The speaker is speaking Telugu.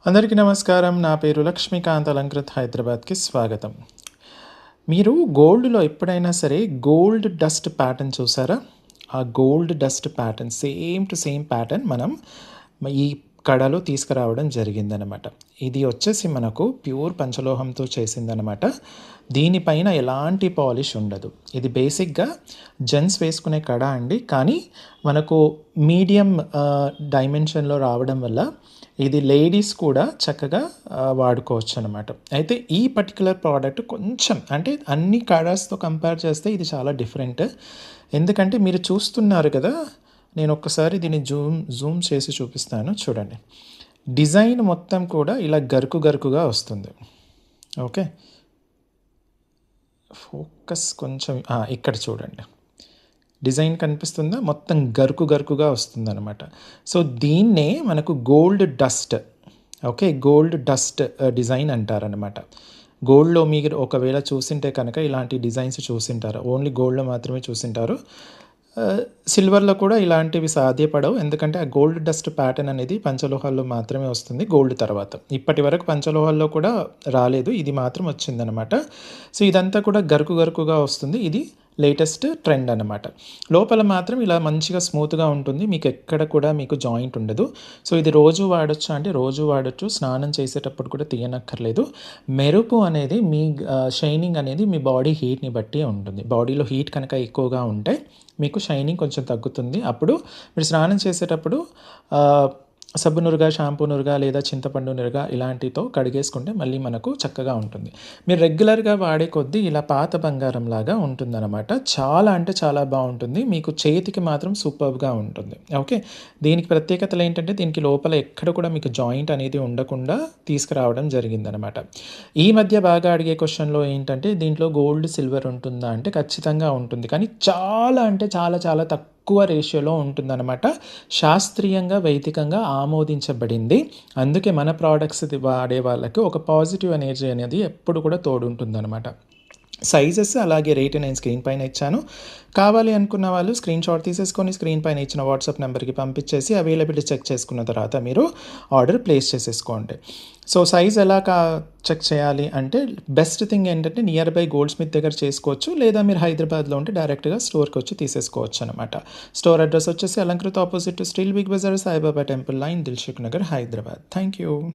అందరికీ నమస్కారం. నా పేరు లక్ష్మీకాంత్. అలంకృత్ హైదరాబాద్కి స్వాగతం. మీరు గోల్డ్లో ఎప్పుడైనా సరే గోల్డ్ డస్ట్ ప్యాటర్న్ చూసారా? ఆ gold dust pattern same to same pattern మనం ఈ కడలో తీసుకురావడం జరిగిందనమాట. ఇది వచ్చేసి మనకు ప్యూర్ పంచలోహంతో చేసిందనమాట. దీనిపైన ఎలాంటి పాలిష్ ఉండదు. ఇది బేసిక్గా జెంట్స్ వేసుకునే కడ అండి. కానీ మనకు మీడియం డైమెన్షన్లో రావడం వల్ల ఇది లేడీస్ కూడా చక్కగా వాడుకోవచ్చు అనమాట. అయితే ఈ పర్టికులర్ ప్రోడక్ట్ కొంచెం అంటే అన్ని కడర్స్తో కంపేర్ చేస్తే ఇది చాలా డిఫరెంట్. ఎందుకంటే మీరు చూస్తున్నారు కదా, నేను ఒక్కసారి దీన్ని జూమ్ చేసి చూపిస్తాను చూడండి. డిజైన్ మొత్తం కూడా ఇలా గరుకుగా వస్తుంది. ఓకే, ఫోకస్ కొంచెం ఇక్కడ చూడండి. డిజైన్ కనిపిస్తుందా? మొత్తం గరుకుగా వస్తుందన్నమాట. సో దీన్నే మనకు gold dust, okay, gold dust design అంటారనమాట. గోల్డ్లో మీరు ఒకవేళ చూసింటే కనుక ఇలాంటి డిజైన్స్ చూసింటారు. ఓన్లీ గోల్డ్లో మాత్రమే చూసింటారు. సిల్వర్లో కూడా ఇలాంటివి సాధ్యపడవు. ఎందుకంటే ఆ గోల్డ్ డస్ట్ ప్యాటర్న్ అనేది పంచలోహాల్లో మాత్రమే వస్తుంది గోల్డ్ తర్వాత. ఇప్పటి వరకు పంచలోహాల్లో కూడా రాలేదు, ఇది మాత్రం వచ్చిందనమాట. సో ఇదంతా కూడా గరుకుగా వస్తుంది. ఇది లేటెస్ట్ ట్రెండ్ అనమాట. లోపల మాత్రం ఇలా మంచిగా స్మూత్గా ఉంటుంది, మీకు ఎక్కడ కూడా మీకు జాయింట్ ఉండదు. సో ఇది రోజు వాడచ్చు అంటే రోజు వాడచ్చు, స్నానం చేసేటప్పుడు కూడా తీయనక్కర్లేదు. మెరుపు అనేది మీ షైనింగ్ అనేది మీ బాడీ హీట్ని బట్టి ఉంటుంది. బాడీలో హీట్ కనుక ఎక్కువగా ఉంటే మీకు షైనింగ్ కొంచెం తగ్గుతుంది. అప్పుడు మీరు స్నానం చేసేటప్పుడు సబ్బు నురుగా, షాంపూ నురుగా లేదా చింతపండు నురుగా ఇలాంటితో కడిగేసుకుంటే మళ్ళీ మనకు చక్కగా ఉంటుంది. మీరు రెగ్యులర్గా వాడే కొద్దీ ఇలా పాత బంగారం లాగా ఉంటుందన్నమాట. చాలా అంటే చాలా బాగుంటుంది. మీకు చేతికి మాత్రం సూపర్గా ఉంటుంది. ఓకే, దీనికి ప్రత్యేకతలు ఏంటంటే దీనికి లోపల ఎక్కడ కూడా మీకు జాయింట్ అనేది ఉండకుండా తీసుకురావడం జరిగిందనమాట. ఈ మధ్య బాగా అడిగే క్వశ్చన్లో ఏంటంటే దీంట్లో గోల్డ్ సిల్వర్ ఉంటుందా అంటే ఖచ్చితంగా ఉంటుంది, కానీ చాలా అంటే చాలా తక్కువ రేషియోలో ఉంటుందన్నమాట. శాస్త్రీయంగా వైదికంగా ఆమోదించబడింది. అందుకే మన ప్రోడక్ట్స్ వాడే వాళ్ళకి ఒక పాజిటివ్ ఎనర్జీ అనేది ఎప్పుడు కూడా తోడుంటుందన్నమాట. సైజెస్ అలాగే రేట్ నేను స్క్రీన్ పైన ఇచ్చాను. కావాలి అనుకున్న వాళ్ళు స్క్రీన్ షాట్ తీసేసుకొని స్క్రీన్ పైన ఇచ్చిన వాట్సాప్ నెంబర్కి పంపించేసి అవైలబిలిటీ చెక్ చేసుకున్న తర్వాత మీరు ఆర్డర్ ప్లేస్ చేసేసుకోండి. సో సైజ్ ఎలా చెక్ చేయాలి అంటే బెస్ట్ థింగ్ ఏంటంటే నియర్ బై గోల్డ్ స్మిత్ దగ్గర చేసుకోవచ్చు, లేదా మీరు హైదరాబాద్లో ఉంటే డైరెక్ట్గా స్టోర్కి వచ్చి తీసేసుకోవచ్చు అనమాట. స్టోర్ అడ్రస్ వచ్చేసి Alankrit opposite steel Big Bazaar, Saibaba temple line, Dilsukh Nagar, Hyderabad. Thank you.